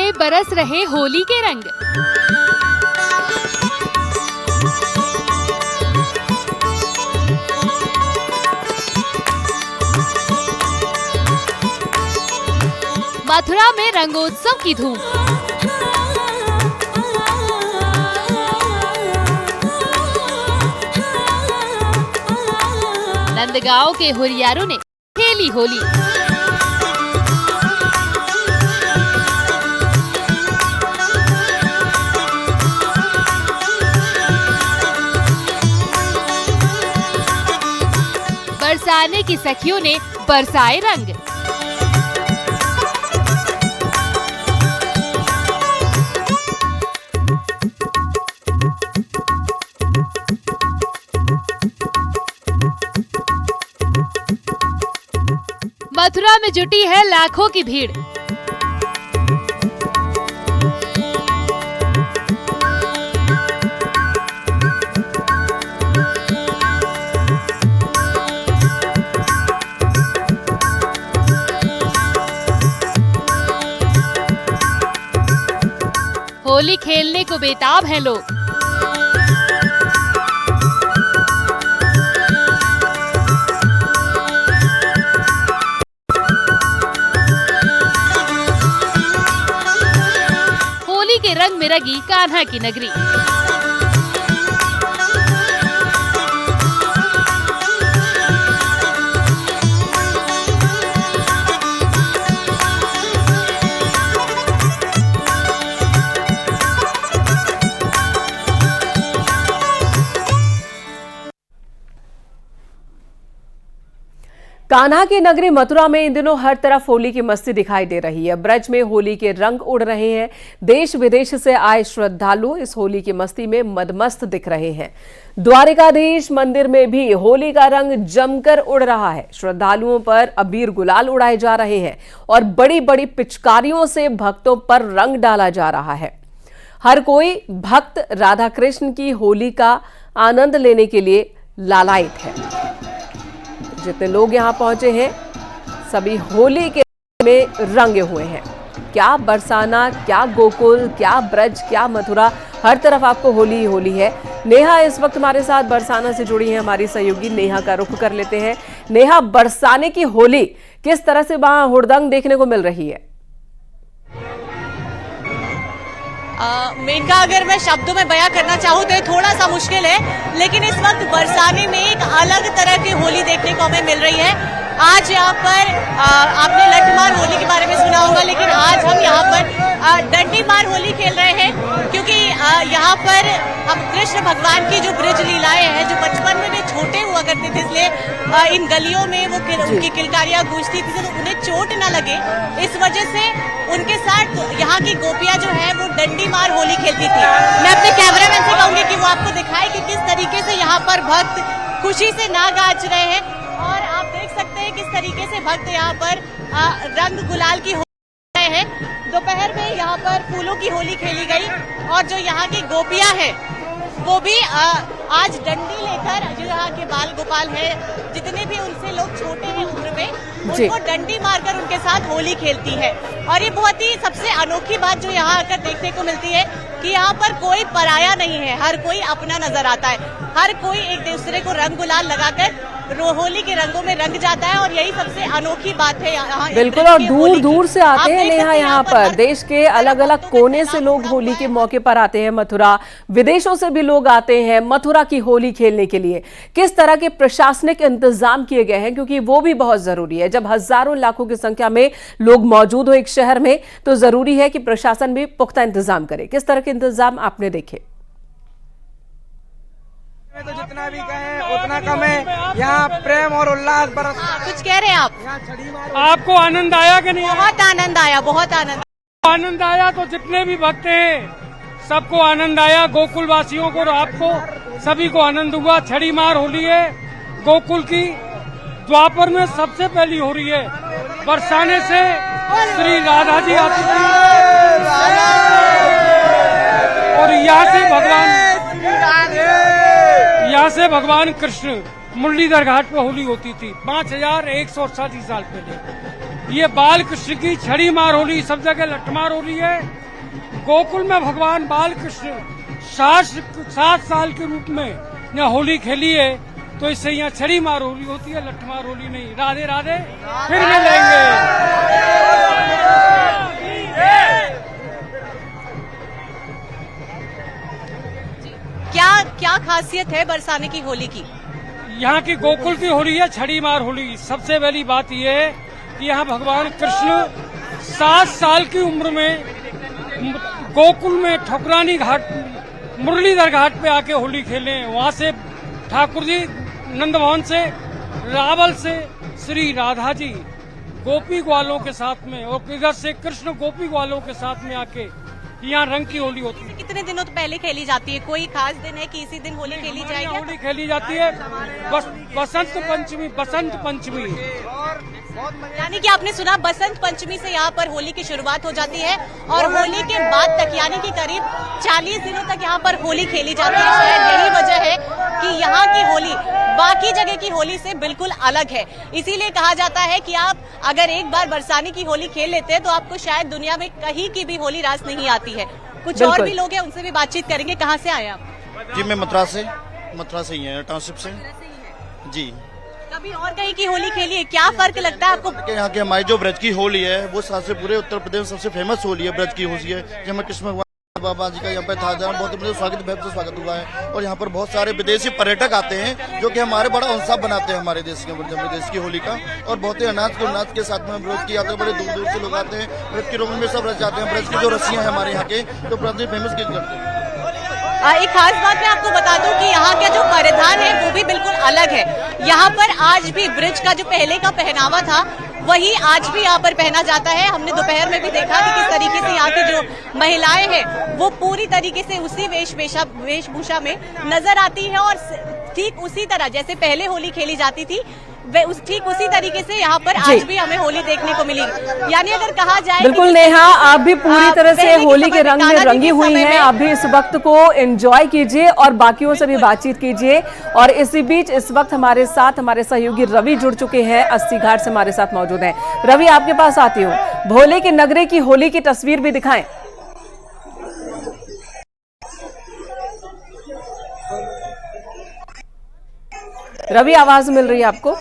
में बरस रहे होली के रंग। मथुरा में रंगोत्सव की धूम। नंदगांव के हुरियारों ने खेली होली। बरसाने की सखियों ने बरसाए रंग। मथुरा में जुटी है लाखों की भीड़। होली खेलने को बेताब हैं लोग। होली के रंग में रंगी कान्हा की नगरी। कान्हा की नगरी मथुरा में इन दिनों हर तरफ होली की मस्ती दिखाई दे रही है। ब्रज में होली के रंग उड़ रहे हैं। देश विदेश से आए श्रद्धालु इस होली की मस्ती में मदमस्त दिख रहे हैं। द्वारिकाधीश मंदिर में भी होली का रंग जमकर उड़ रहा है। श्रद्धालुओं पर अबीर गुलाल उड़ाए जा रहे हैं और बड़ी बड़ी पिचकारियों से भक्तों पर रंग डाला जा रहा है। हर कोई भक्त राधा कृष्ण की होली का आनंद लेने के लिए लालायित है। जितने लोग यहाँ पहुंचे हैं सभी होली के में रंगे हुए हैं। क्या बरसाना, क्या गोकुल, क्या ब्रज, क्या मथुरा, हर तरफ आपको होली ही होली है। नेहा इस वक्त हमारे साथ बरसाना से जुड़ी है। हमारी सहयोगी नेहा का रुख कर लेते हैं। नेहा, बरसाने की होली किस तरह से वहां हुड़दंग देखने को मिल रही है? मेनका अगर मैं शब्दों में बयां करना चाहूँ तो ये थोड़ा सा मुश्किल है, लेकिन इस वक्त बरसाने में एक अलग तरह की होली देखने को हमें मिल रही है। आज यहाँ पर आपने लठमार होली के बारे में सुना होगा, लेकिन आज हम यहाँ पर डंडी मार होली खेल रहे हैं, क्योंकि यहाँ पर हम कृष्ण भगवान की जो ब्रज लीलाएं हैं, जो बचपन में वे छोटे हुआ करते थे, इसलिए इन गलियों में वो उनकी किलकारियां गूंजती थी तो उन्हें चोट न लगे, इस वजह से उनके साथ यहाँ की गोपियां जो है वो डंडी मार होली खेलती थी। मैं अपने कैमरामैन से कहूंगी कि वो आपको दिखाए कि किस तरीके से यहाँ पर भक्त खुशी से नाच गाज रहे हैं, और आप देख सकते हैं किस तरीके से भक्त यहाँ पर रंग गुलाल की होली रहे हैं। दोपहर में यहाँ पर फूलों की होली खेली गई, और जो यहाँ की गोपियां हैं वो भी आज डंडी लेकर, जो यहाँ के बाल गोपाल हैं, जितने भी उनसे लोग छोटे हैं उम्र में, उनको डंडी मारकर उनके साथ होली खेलती है। और ये बहुत ही सबसे अनोखी बात जो यहाँ आकर देखने को मिलती है कि यहाँ पर कोई पराया नहीं है, हर कोई अपना नजर आता है। हर कोई एक दूसरे को रंग गुलाल लगाकर होली के रंगों में रंग जाता है, और यही सबसे अनोखी बात है यहाँ। बिल्कुल, और दूर दूर से आते हैं नेहा यहाँ पर। देश के अलग अलग कोने से लोग होली के मौके पर आते हैं मथुरा। विदेशों से भी लोग आते हैं मथुरा की होली खेलने के लिए। किस तरह के प्रशासनिक इंतजाम किए गए हैं, क्योंकि वो भी बहुत जरूरी है। जब हजारों लाखों की संख्या में लोग मौजूद हो एक शहर में, तो जरूरी है कि प्रशासन भी पुख्ता इंतजाम करे। किस तरह के इंतजाम आपने देखे? तो जितना भी कहें उतना कम है। यहाँ प्रेम और उल्लास बरस। कुछ कह रहे हैं आप? आपको आनंद आया कि नहीं? बहुत आनंद आया, बहुत आनंद आया। तो जितने भी भक्त हैं सबको आनंद आया। गोकुल वासियों को, आपको सभी को आनंद हुआ। छड़ी मार होली है गोकुल की। द्वापर में सबसे पहली हो रही है। बरसाने से श्री राधा जी आती थी, और यहाँ से भगवान कृष्ण मुरलीधर घाट पर होली होती थी 5188 साल पहले। ये बाल कृष्ण की छड़ी मार होली, सब जगह लठमार होली है। गोकुल में भगवान बाल कृष्ण 7 साल के रूप में यहाँ होली खेली है, तो इससे यहाँ छड़ी मार होली होती है, लठमार होली नहीं। राधे राधे, फिर मिलेंगे। क्या खासियत है बरसाने की होली की? यहाँ की गोकुल की होली है छड़ी मार होली। सबसे पहली बात यह है कि यहाँ भगवान कृष्ण 7 साल की उम्र में गोकुल में ठकुरानी घाट, मुरलीधर घाट पे आके होली खेले। वहाँ से ठाकुर जी नंद भवन से, रावल से श्री राधा जी गोपी ग्वालों के साथ में, और इधर से कृष्ण गोपी ग्वालों के साथ में आके यहाँ रंग की होली होती है। कितने दिनों तो पहले खेली जाती है? कोई खास दिन है कि इसी दिन होली खेली जाएगी? होली खेली जाती है बसंत पंचमी। यानी कि आपने सुना, बसंत पंचमी से यहाँ पर होली की शुरुआत हो जाती है और होली के बाद तक यानी कि करीब 40 दिनों तक यहाँ पर होली खेली जाती है। शायद यही वजह है कि यहाँ की होली बाकी जगह की होली से बिल्कुल अलग है। इसीलिए कहा जाता है कि आप अगर एक बार बरसाने की होली खेल लेते हैं तो आपको शायद दुनिया में कहीं की भी होली रास नहीं आती है। कुछ और भी लोग हैं, उनसे भी बातचीत करेंगे। कहाँ से आए आप? जी मैं मथुरा से ही है, टाउनशिप से जी। कभी और कहीं की होली खेली है? क्या फर्क लगता है आपको? यहाँ के हमारी जो ब्रज की होली है वो सबसे पूरे उत्तर प्रदेश में सबसे फेमस होली है, ब्रज की होली है। जहाँ कृष्ण भगवान बाबा जी का यहाँ पे था, बहुत स्वागत हुआ है। और यहाँ पर बहुत सारे विदेशी पर्यटक आते हैं जो कि हमारे बड़ा उत्सव बनाते हैं हमारे देश की होली का। और बहुत ही अनाज के साथ में ब्रज की आते हैं, बड़े दूर दूर से लोग आते हैं। ब्रज के रोग में सब रच जाते हैं। ब्रज की जो रस्सियाँ हैं हमारे यहाँ के, तो ब्रज फेमस की करते हैं। एक खास बात मैं आपको बता दूं कि यहाँ का जो परिधान है वो भी बिल्कुल अलग है। यहाँ पर आज भी ब्रिज का जो पहले का पहनावा था वही आज भी यहाँ पर पहना जाता है। हमने दोपहर में भी देखा कि किस तरीके से यहाँ की जो महिलाएं हैं वो पूरी तरीके से उसी वेशभूषा में नजर आती है और ठीक उसी तरह जैसे पहले होली खेली जाती थी ठीक उसी तरीके से यहाँ पर आज भी हमें होली देखने को मिली। यानी अगर कहा जाए बिल्कुल नेहा, आप भी पूरी तरह से होली के रंग में रंगी हुई हैं। आप भी इस वक्त को एंजॉय कीजिए और बाकियों से भी बातचीत कीजिए। और इसी बीच इस वक्त हमारे साथ हमारे सहयोगी रवि जुड़ चुके हैं, अस्सी घाट से हमारे साथ मौजूद हैं। रवि, आपके पास आती हूँ, भोले के नगरे की होली की तस्वीर भी दिखाएं। रवि, आवाज मिल रही है आपको?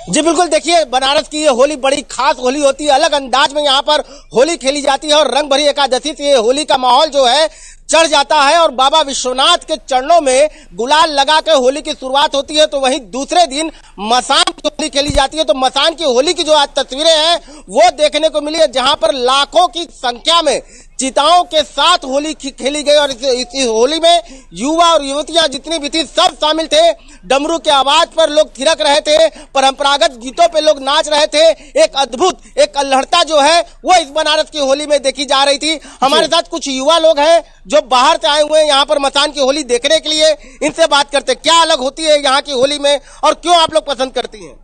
जी बिल्कुल, देखिए बनारस की ये होली बड़ी खास होली होती है। अलग अंदाज में यहाँ पर होली खेली जाती है और रंग भरी एकादशी से ये होली का माहौल जो है चढ़ जाता है और बाबा विश्वनाथ के चरणों में गुलाल लगा के होली की शुरुआत होती है। तो वहीं दूसरे दिन मसान की होली खेली जाती है। तो मसान की होली की जो आज तस्वीरें हैं वो देखने को मिली है, जहां पर लाखों की संख्या में चिताओं के साथ होली खेली गई। और इस होली में युवा और युवतियां जितनी भी थी सब शामिल थे। डमरू के आवाज पर लोग थिरक रहे थे, परंपरागत गीतों पे लोग नाच रहे थे। एक अद्भुत एक अल्हड़ता जो है वो इस बनारस की होली में देखी जा रही थी। हमारे साथ कुछ युवा लोग हैं जो बाहर से आए हुए हैं यहाँ पर मसान की होली देखने के लिए। इनसे बात करते हैं, क्या अलग होती है यहाँ की होली में और क्यों आप लोग पसंद करती हैं?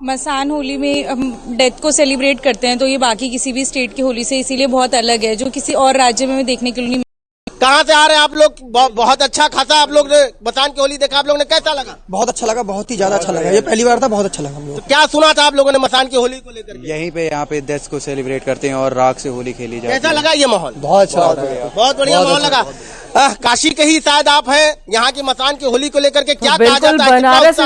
मसान होली में हम डेथ को सेलिब्रेट करते हैं, तो ये बाकी किसी भी स्टेट की होली से इसीलिए बहुत अलग है, जो किसी और राज्य में देखने के लिए नहीं। कहाँ से आ रहे हैं आप लोग? बहुत अच्छा खासा आप लोग ने मसान की होली देखा, आप लोग ने कैसा लगा? बहुत अच्छा लगा, बहुत ही ज्यादा अच्छा लगा। ये पहली बार था, बहुत अच्छा लगा हम लोग। तो क्या सुना था आप लोगों ने मसान की होली को लेकर? यहीं पे यहाँ पे डेथ को सेलिब्रेट करते हैं और राख से होली खेली जाती है। कैसा लगा ये माहौल? बहुत अच्छा, बहुत बढ़िया माहौल लगा। काशी के ही शायद आप हैं, यहाँ की मसान की होली को लेकर के क्या कहा जाता है? बनारस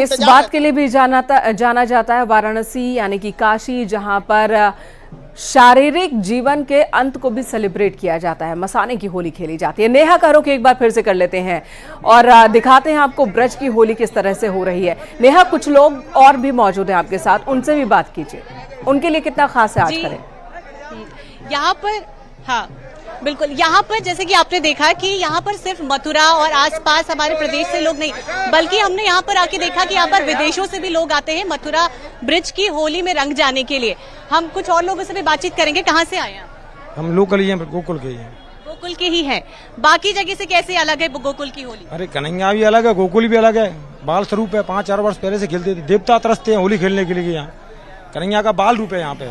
इस बात के लिए भी जाना जाता है, वाराणसी यानी कि काशी, जहां पर शारीरिक जीवन के अंत को भी सेलिब्रेट किया जाता है, मसाने की होली खेली जाती है। नेहा करो कि एक बार फिर से कर लेते हैं और दिखाते हैं आपको ब्रज की होली किस तरह से हो रही है। नेहा, कुछ लोग और भी मौजूद हैं आपके साथ, उनसे भी बात कीजिए, उनके लिए कितना खास है आज करें। यहाँ पर हाँ बिल्कुल, यहाँ पर जैसे कि आपने देखा कि यहाँ पर सिर्फ मथुरा और आसपास हमारे प्रदेश से लोग नहीं, बल्कि हमने यहाँ पर आके देखा कि यहाँ पर विदेशों से भी लोग आते हैं मथुरा ब्रिज की होली में रंग जाने के लिए। हम कुछ और लोगों से भी बातचीत करेंगे। कहाँ से आए हैं? हम लोकल ही हैं, गोकुल के ही हैं। गोकुल के ही है। बाकी जगह से कैसे अलग है गोकुल की होली? अरे कन्हैया भी अलग है, गोकुल भी अलग है। बाल स्वरूप है, 5-4 वर्ष पहले से खेलते थे, देवता तरसते हैं होली खेलने के लिए। यहाँ कन्हैया का बाल रूप है, यहाँ पे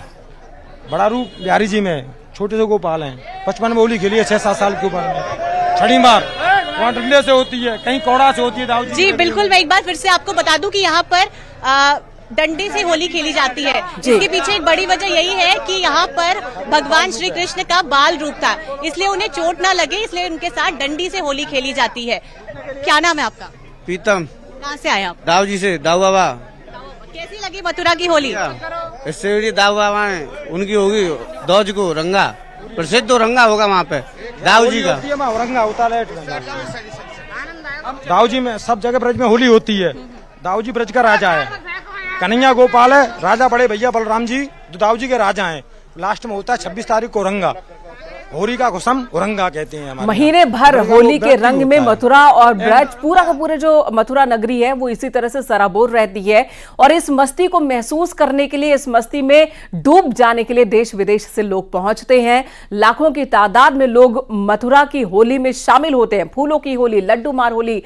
बड़ा रूप बिहारी जी में, छोटे से गोपाल हैं। 55 में होली खेली है, 6-7 साल के ऊपर में। छड़ी मार वहाँ डंडे से होती है, कहीं कौड़ा से होती है। जी बिल्कुल, मैं एक बार फिर से आपको बता दूं कि यहाँ पर डंडे से होली खेली जाती है। इसके पीछे एक बड़ी वजह यही है कि यहाँ पर भगवान श्री कृष्ण का बाल रूप था, इसलिए उन्हें चोट ना लगे, इसलिए उनके साथ डंडी से होली खेली जाती है। क्या नाम है आपका? पीतम। कहाँ से आए आप? दाऊ जी से, दाऊ बाबा। कैसी लगी मथुरा की होली? इससे दाऊ बाबा है, उनकी होगी दौज को रंगा, प्रसिद्ध तो रंगा होगा वहाँ पे दाऊ जी का। रंगा होता है दाऊ जी में, सब जगह ब्रज में होली होती है। दाऊ जी ब्रज का राजा है, कन्हैया गोपाल है राजा, बड़े भैया बलराम जी दाऊ जी के राजा हैं। लास्ट में होता है 26 तारीख को रंगा, होली का घुसम उरंगा कहते हैं। महीने भर होली के रंग में मथुरा और ब्रज, पूरा का पूरा जो मथुरा नगरी है वो इसी तरह से सराबोर रहती है। और इस मस्ती को महसूस करने के लिए, इस मस्ती में डूब जाने के लिए देश विदेश से लोग पहुंचते हैं। लाखों की तादाद में लोग मथुरा की होली में शामिल होते हैं। फूलों की होली, लड्डू मार होली,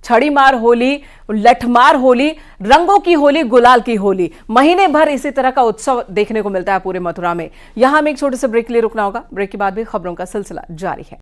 छड़ी मार होली, लठमार होली, रंगों की होली, गुलाल की होली। महीने भर इसी तरह का उत्सव देखने को मिलता है पूरे मथुरा में। यहां हमें एक छोटे से ब्रेक के लिए रुकना होगा। ब्रेक के बाद भी खबरों का सिलसिला जारी है।